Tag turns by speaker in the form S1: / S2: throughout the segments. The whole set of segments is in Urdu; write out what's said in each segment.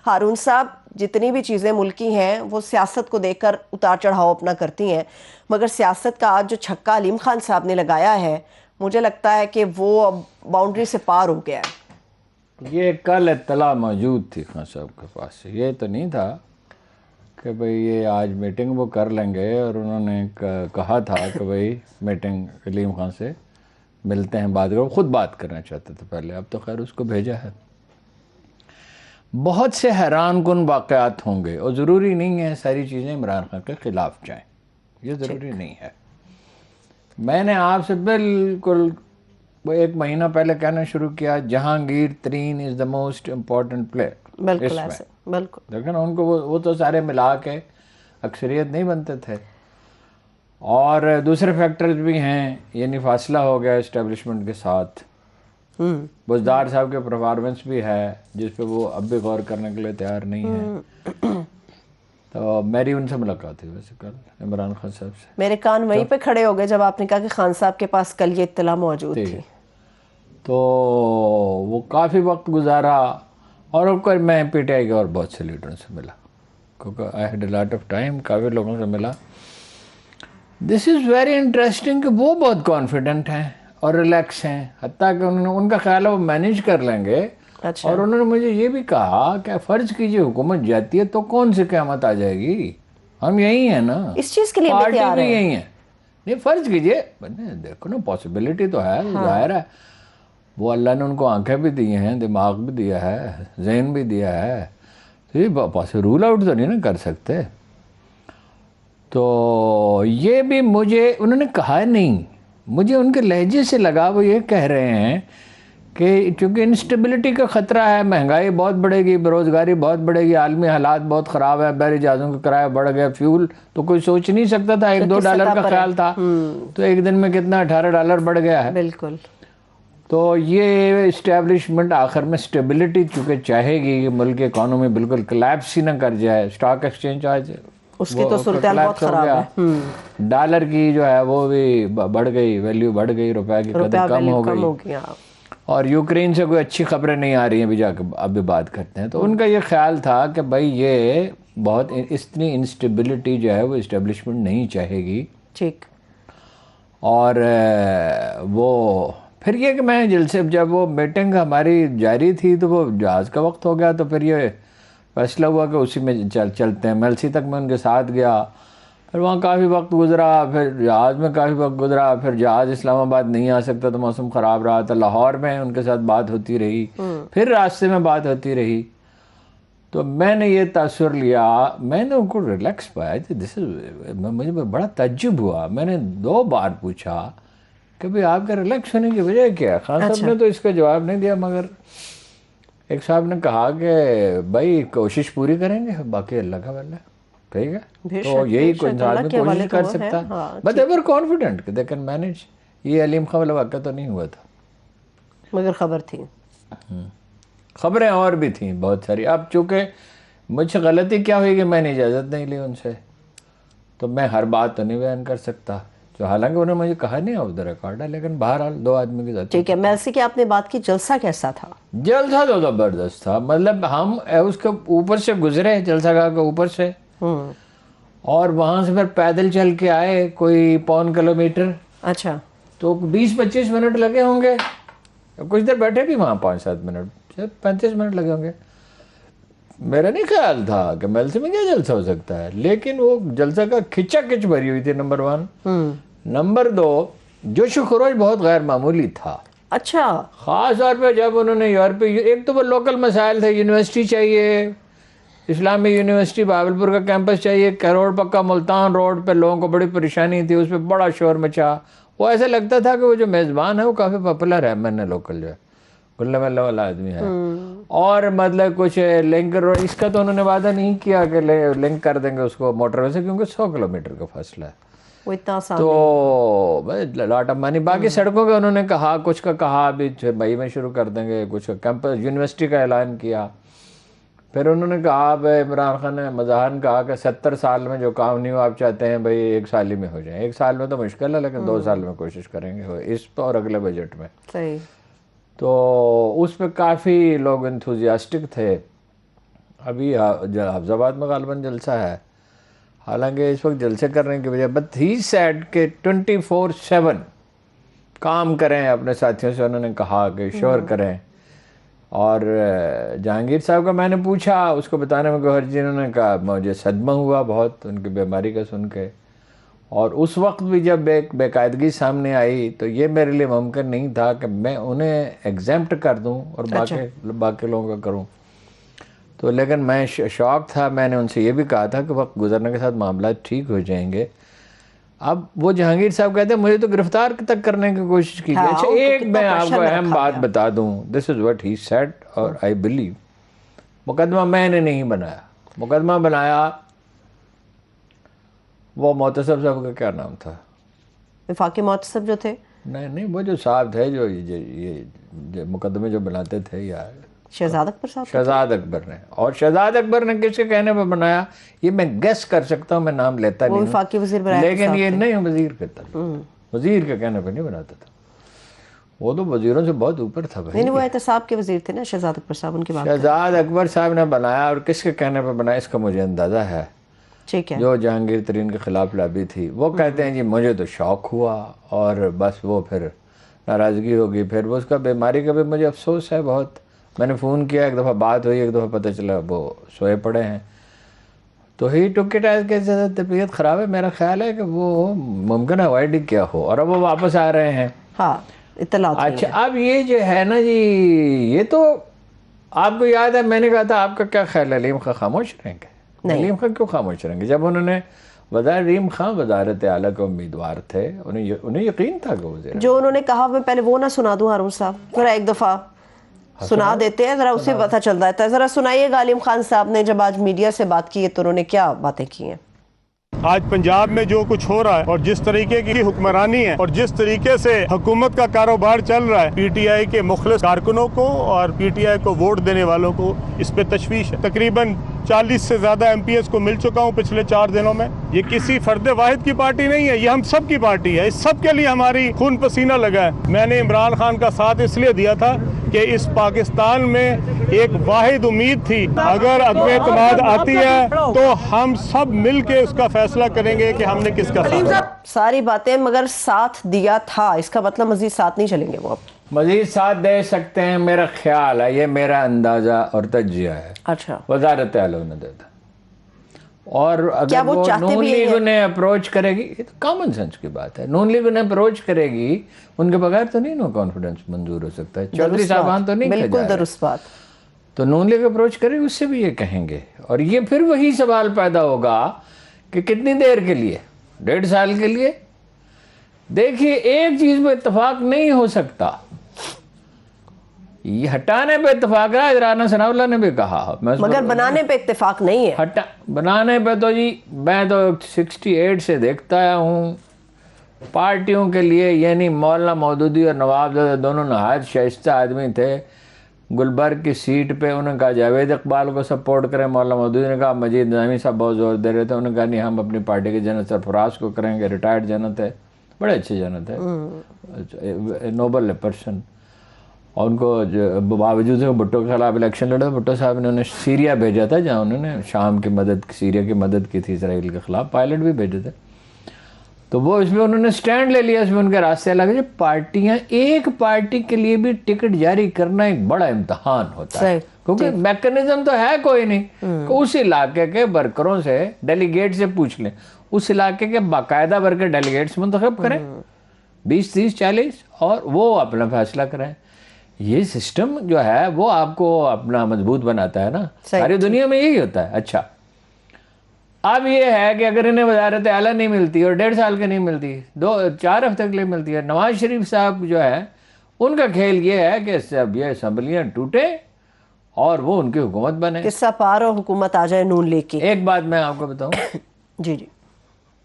S1: ہارون صاحب جتنی بھی چیزیں ملکی ہیں وہ سیاست کو دیکھ کر اتار چڑھاؤ اپنا کرتی ہیں، مگر سیاست کا آج جو چھکا علیم خان صاحب نے لگایا ہے مجھے لگتا ہے کہ وہ اب باؤنڈری سے پار ہو گیا ہے۔
S2: یہ کل اطلاع موجود تھی خان صاحب کے پاس، یہ تو نہیں تھا کہ بھئی یہ آج میٹنگ وہ کر لیں گے، اور انہوں نے کہا تھا کہ بھئی میٹنگ علیم خان سے ملتے ہیں، بات کرو، خود بات کرنا چاہتے تھے پہلے، اب تو خیر اس کو بھیجا ہے۔ بہت سے حیران کن واقعات ہوں گے، اور ضروری نہیں ہے ساری چیزیں عمران خان کے خلاف جائیں، یہ ضروری نہیں ہے۔ میں نے آپ سے بالکل وہ ایک مہینہ پہلے کہنا شروع کیا جہانگیر ترین از دا موسٹ امپورٹنٹ پلیئر،
S1: بالکل
S2: اس میں
S1: ایسے بالکل
S2: لیکن ان کو وہ تو سارے ملا کے اکثریت نہیں بنتے تھے، اور دوسرے فیکٹرز بھی ہیں، یعنی فاصلہ ہو گیا اسٹیبلشمنٹ کے ساتھ، بزدار صاحب کے پرفارمنس بھی ہے جس پہ وہ اب بھی غور کرنے کے لیے تیار نہیں ہے۔ تو میری ان سے ملاقات ہوئی ویسے کل عمران خان صاحب سے،
S1: میرے کان وہیں پہ کھڑے ہو گئے جب آپ نے کہا کہ خان صاحب کے پاس کل یہ اطلاع موجود تھی۔
S2: تو وہ کافی وقت گزارا، اور میں پی ٹی آئی کے اور بہت سے لیڈروں سے ملا، کیونکہ I had a lot of time, کافی لوگوں سے ملا۔ دس از ویری انٹرسٹنگ کہ وہ بہت کانفیڈنٹ ہیں اور ریلیکس ہیں، حتیٰ کہ ان کا خیال ہے وہ مینیج کر لیں گے۔
S1: اچھا،
S2: اور انہوں نے مجھے یہ بھی کہا کہ فرض کیجئے حکومت جاتی ہے تو کون سی قیامت آ جائے گی، ہم یہی ہیں نا،
S1: اس چیز کے لیے بھی
S2: پارٹی
S1: تیار
S2: بھی
S1: ہے۔
S2: یہی ہے۔ نہیں فرض کیجئے، دیکھو نا پاسبلٹی تو ہے، ظاہر ہے وہ اللہ نے ان کو آنکھیں بھی دی ہیں، دماغ بھی دیا ہے، ذہن بھی دیا ہے، تو یہ رول آؤٹ تو نہیں نا کر سکتے۔ تو یہ بھی مجھے انہوں نے کہا نہیں، مجھے ان کے لہجے سے لگا، وہ یہ کہہ رہے ہیں کہ چونکہ انسٹیبلٹی کا خطرہ ہے، مہنگائی بہت بڑھے گی، بیروزگاری بہت بڑھے گی، عالمی حالات بہت خراب ہے، بحری جہازوں کا کرایہ بڑھ گیا، فیول تو کوئی سوچ نہیں سکتا تھا، $1-2 کا خیال تھا تو ایک دن میں کتنا $18 بڑھ گیا ہے۔
S1: بالکل،
S2: تو یہ اسٹیبلشمنٹ آخر میں اسٹیبلٹی چونکہ چاہے گی کہ ملک کی اکانومی بالکل کلیپس ہی نہ کر جائے، اسٹاک ایکسچینج آج
S1: اس کی تو صورتحال بہت خراب ہے،
S2: ڈالر کی جو ہے وہ بھی بڑھ گئی، ویلیو بڑھ گئی، روپے کی قدر کم ہو گئی، اور یوکرین سے کوئی اچھی خبریں نہیں آ رہی ہیں، بھی جا کے اب بھی بات کرتے ہیں۔ تو ان کا یہ خیال تھا کہ بھائی یہ بہت اتنی انسٹیبلٹی جو ہے وہ اسٹیبلشمنٹ نہیں چاہے گی،
S1: ٹھیک۔
S2: اور وہ پھر یہ کہ میں جلسے جب وہ میٹنگ ہماری جاری تھی تو وہ جہاز کا وقت ہو گیا، تو پھر یہ فیصلہ ہوا کہ اسی میں چلتے ہیں، میلسی تک میں ان کے ساتھ گیا، پھر وہاں کافی وقت گزرا، پھر جہاز میں کافی وقت گزرا، پھر جہاز اسلام آباد نہیں آ سکتا تو موسم خراب رہا، تو لاہور میں ان کے ساتھ بات ہوتی رہی، پھر راستے میں بات ہوتی رہی۔ تو میں نے یہ تاثر لیا، میں نے ان کو ریلیکس پایا، مجھے بڑا تعجب ہوا، میں نے 2 بار پوچھا کہ بھئی آپ کا ریلیکس ہونے کی وجہ کیا ہے؟ خان صاحب نے تو اس کا جواب نہیں دیا، مگر ایک صاحب نے کہا کہ بھائی کوشش پوری کریں گے، باقی اللہ کا وعدہ ہے، ٹھیک ہے، تو یہی کوئی انسان میں کوشش کر سکتا، بٹ ایور کانفیڈنٹ کہ دے کین مینیج۔ یہ علیم خان والا واقعہ تو نہیں ہوا تھا،
S1: مگر خبر تھی،
S2: خبریں اور بھی تھیں بہت ساری۔ اب چونکہ مجھ سے غلطی کیا ہوئی کہ میں نے اجازت نہیں لی ان سے، تو میں ہر بات تو نہیں بیان کر سکتا، جو حالانکہ انہوں نے مجھے کہا نہیں آف دا ریکارڈ ہے، لیکن بہرحال 2 آدمی کی ذات۔
S1: ٹھیک ہے، میلسی کی آپ نے بات کی، جلسہ کیسا تھا؟
S2: جلسہ تو زبردست تھا، مطلب ہم اس کے اوپر سے گزرے، جلسہ گاہ کے اوپر سے، اور وہاں سے پھر پیدل چل کے آئے کوئی 1.25 کلومیٹر،
S1: اچھا،
S2: تو 20-25 منٹ لگے ہوں گے، کچھ دیر بیٹھے بھی وہاں، 5-7 منٹ، 35 منٹ لگے ہوں گے۔ میرا نہیں خیال تھا کہ میلسی میں کیا جلسہ ہو سکتا ہے، لیکن وہ جلسہ کا کھچا کھچ بھری ہوئی تھی، نمبر 1۔ نمبر 2، جوش و خروش بہت غیر معمولی تھا،
S1: اچھا،
S2: خاص طور پہ جب انہوں نے یورپی، ایک تو وہ لوکل مسائل تھے، یونیورسٹی چاہیے، اسلامی یونیورسٹی بہاولپور کا کیمپس چاہیے، کروڑ پکا ملتان روڈ پہ لوگوں کو بڑی پریشانی تھی، اس پہ بڑا شور مچا، وہ ایسا لگتا تھا کہ وہ جو میزبان ہے وہ کافی پاپولر ہے، میں نے لوکل جو ہے گلے ملے والا آدمی ہے، اور مطلب کچھ لنک روڈ، اس کا تو انہوں نے وعدہ نہیں کیا کہ لنک کر دیں گے اس کو موٹر وے سے، کیونکہ 100 کلومیٹر کا فاصلہ ہے،
S1: وہ اتنا آسان
S2: تو لاٹ آف منی۔ باقی سڑکوں کا انہوں نے کہا، کچھ کا کہا ابھی مئی میں شروع کر دیں گے، کچھ کیمپس یونیورسٹی کا اعلان کیا، پھر انہوں نے کہا بھائی عمران خان نے مظاہراً کہا کہ 70 سال میں جو کام نہیں ہو آپ چاہتے ہیں بھائی 1 سال ہی میں ہو جائیں، 1 سال میں تو مشکل ہے، لیکن 2 سال میں کوشش کریں گے اس پہ اور اگلے بجٹ میں۔
S1: صحیح،
S2: تو اس پہ کافی لوگ انتھوزیاسٹک تھے، ابھی حفظ آباد میں غالباً جلسہ ہے، حالانکہ اس وقت جلسے کرنے کی وجہ بٹ ہی سیڈ کہ 24/7 کام کریں، اپنے ساتھیوں سے انہوں نے کہا کہ شور کریں. اور جہانگیر صاحب کا میں نے پوچھا، اس کو بتانے میں گوہر جی انہوں نے کہا مجھے صدمہ ہوا بہت ان کی بیماری کا سن کے، اور اس وقت بھی جب ایک بے قاعدگی سامنے آئی تو یہ میرے لیے ممکن نہیں تھا کہ میں انہیں ایگزیمپٹ کر دوں اور باقی لوگوں کا کروں. تو لیکن میں شوق تھا، میں نے ان سے یہ بھی کہا تھا کہ وقت گزرنے کے ساتھ معاملات ٹھیک ہو جائیں گے. اب وہ جہانگیر صاحب کہتے ہیں مجھے تو گرفتار تک کرنے کی کوشش کی گئی. اچھا ایک میں آپ کو اہم بات بتا دوں، دس از واٹ ہی سیڈ اور آئی بلیو، مقدمہ میں نے نہیں بنایا، مقدمہ بنایا وہ محتسب صاحب کا کیا نام تھا،
S1: وفاقی محتسب جو تھے،
S2: نہیں وہ جو صاحب تھے جو یہ مقدمے جو بناتے تھے یار،
S1: شہزاد اکبر صاحب،
S2: شہزاد اکبر نے. اور شہزاد اکبر نے کس کے کہنے پہ بنایا یہ میں گیس کر سکتا ہوں، میں نام لیتا نہیں
S1: وفاقی وزیر
S2: ہوں، لیکن یہ نہیں وزیر کہتا، وزیر کے کہنے پہ نہیں بناتا تھا، وہ تو وزیروں سے بہت اوپر تھا بھائی.
S1: نہیں وہ احتساب کے وزیر تھے نا شہزاد اکبر صاحب، ان کی بات
S2: شہزاد اکبر صاحب نے بنایا، اور کس کے کہنے پہ بنایا اس کا مجھے اندازہ ہے،
S1: ٹھیک ہے،
S2: جو جہانگیر ترین کے خلاف لابی تھی. وہ کہتے ہیں جی مجھے تو شوق ہوا اور بس وہ پھر ناراضگی ہوگی، پھر وہ اس کا بیماری کا بھی مجھے افسوس ہے بہت. میں نے فون کیا، ایک دفعہ بات ہوئی، ایک دفعہ پتہ چلا وہ سوئے پڑے ہیں. تو ہی ٹک اٹ ایز کہ زیادہ طبیعت خراب ہے. میرا خیال ہے کہ وہ ممکن ہے اوائڈ کیا ہو، اور اب وہ واپس آ رہے ہیں.
S1: ہاں اطلاعات.
S2: اچھا اب یہ جو ہے نا جی، یہ تو آپ کو یاد ہے میں نے کہا تھا آپ کا کیا خیال ہے علیم خان خاموش رہیں گے؟ علیم خان کیوں خاموش رہیں گے جب انہوں نے علیم خان وزارت اعلیٰ کے امیدوار تھے، انہیں یقین تھا کہ وزیر
S1: جو انہوں نے کہا میں پہلے وہ نہ سنا دوں ہارون صاحب، ذرا ایک دفعہ سنا دیتے ہیں، ذرا اسے پتہ چل رہا ہے. ذرا سنائیے گا علیم خان صاحب نے جب آج میڈیا سے بات کی ہے تو انہوں نے کیا باتیں کی ہیں.
S3: آج پنجاب میں جو کچھ ہو رہا ہے اور جس طریقے کی حکمرانی ہے اور جس طریقے سے حکومت کا کاروبار چل رہا ہے، پی ٹی آئی کے مخلص کارکنوں کو اور پی ٹی آئی کو ووٹ دینے والوں کو اس پہ تشویش ہے. تقریباً 40 سے زیادہ ایم پی ایس کو مل چکا ہوں پچھلے 4 دنوں میں. یہ کسی فرد واحد کی پارٹی نہیں ہے، یہ ہم سب کی پارٹی ہے. اس سب کے لیے ہماری خون پسینہ لگا ہے. میں نے عمران خان کا ساتھ اس لیے دیا تھا کہ اس پاکستان میں ایک واحد امید تھی، اگر عدم اعتماد آتی ہے تو ہم سب مل کے اس کا فیصلہ کریں گے کہ ہم نے کس کا ساتھ.
S1: ساری باتیں مگر ساتھ دیا تھا، اس کا مطلب مزید ساتھ نہیں چلیں گے وہ اب؟
S2: مزید ساتھ دے سکتے ہیں، میرا خیال ہے، یہ میرا اندازہ اور تجزیہ ہے.
S1: اچھا
S2: وزارت اعلیٰ نے دیتا، اور اگر وہ نون لیگ انہیں اپروچ کرے گی، یہ تو کامن سینس کی بات ہے، نون لیگ انہیں اپروچ کرے گی، ان کے بغیر تو نہیں نو کانفیڈنس منظور ہو سکتا ہے. چودھری صاحبان تو نہیں،
S1: بالکل درست بات.
S2: تو نون لیگ اپروچ کرے گی، اس سے بھی یہ کہیں گے. اور یہ پھر وہی سوال پیدا ہوگا کہ کتنی دیر کے لیے، 1.5 سال کے لیے. دیکھیے ایک چیز پہ اتفاق نہیں ہو سکتا، یہ ہٹانے پہ اتفاق رہا، رانا ثناء اللہ نے بھی کہا،
S1: مگر بنانے پہ اتفاق نہیں ہے.
S2: بنانے پہ تو جی میں تو 68 سے دیکھتا آیا ہوں پارٹیوں کے لیے، یعنی مولانا مودودی اور نواب زادہ دونوں نہایت شائستہ آدمی تھے. گلبرگ کی سیٹ پہ انہوں نے کہا جاوید اقبال کو سپورٹ کریں، مولانا مودودی نے کہا مجید نظامی صاحب بہت زور دے رہے تھے، انہوں نے کہا نہیں ہم اپنی پارٹی کے جنرل سرفراز کو کریں گے، ریٹائرڈ جنرل تھے، بڑے اچھے جنرل تھے، نوبل پرسن. اور ان کو باوجود بھٹو کے خلاف الیکشن لڑے، بھٹو صاحب نے انہیں سیریا بھیجا تھا جہاں انہوں نے شام کی مدد، سیریا کی مدد کی تھی اسرائیل کے خلاف، پائلٹ بھی بھیجے تھے. تو وہ اس میں انہوں نے سٹینڈ لے لیا، اس میں ان کے راستے الگ ہے. پارٹیاں ایک پارٹی کے لیے بھی ٹکٹ جاری کرنا ایک بڑا امتحان ہوتا ہے، کیونکہ میکنزم تو ہے کوئی نہیں کہ اس علاقے کے ورکروں سے، ڈیلیگیٹ سے پوچھ لیں، اس علاقے کے باقاعدہ ورکر ڈیلیگیٹس منتخب کریں 20 30 40 اور وہ اپنا فیصلہ کریں. یہ سسٹم جو ہے وہ آپ کو اپنا مضبوط بناتا ہے نا، ساری دنیا میں یہی ہوتا ہے. اچھا اب یہ ہے کہ اگر انہیں وزارت اعلیٰ نہیں ملتی اور 1.5 سال کے نہیں ملتی، 4 ہفتے کے لیے ملتی ہے، نواز شریف صاحب جو ہے ان کا کھیل یہ ہے کہ یہ اسمبلیاں ٹوٹے اور وہ ان کی حکومت بنے،
S1: قصہ پار اور حکومت آ جائے نون لیگ کی.
S2: ایک بات میں آپ کو بتاؤں
S1: جی جی،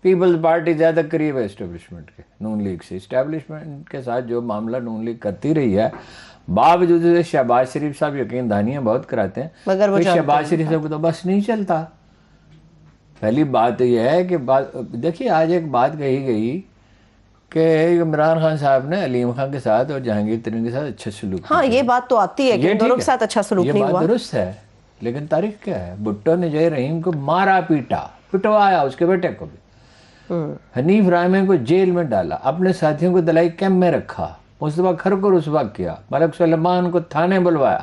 S2: پیپلز پارٹی زیادہ قریب ہے اسٹیبلشمنٹ کے، نون لیگ سے. اسٹیبلشمنٹ کے ساتھ جو معاملہ نون لیگ کرتی رہی ہے، باوجود شہباز شریف صاحب یقین دہانیاں بہت کراتے ہیں، مگر وہ شہباز شریف صاحب کو تو بس نہیں چلتا. پہلی بات یہ ہے کہ دیکھیے آج ایک بات کہی گئی کہ عمران خان صاحب نے علیم خان کے ساتھ اور جہانگیر ترین کے ساتھ اچھا سلوک کیا.
S1: ہاں یہ بات تو آتی ہے کہ دونوں کے ساتھ اچھا سلوک نہیں ہوا،
S2: یہ بات درست ہے، لیکن تاریخ کیا ہے, بھٹو نے جے رحیم کو مارا پیٹا, پٹوایا, اس کے بیٹے کو بھی. حنیف رحمانی کو جیل میں ڈالا, اپنے ساتھیوں کو دلائی کیمپ میں رکھا, مصطفیٰ کھر کو رسوا کیا, ملک سلیمان کو تھانے بلوایا.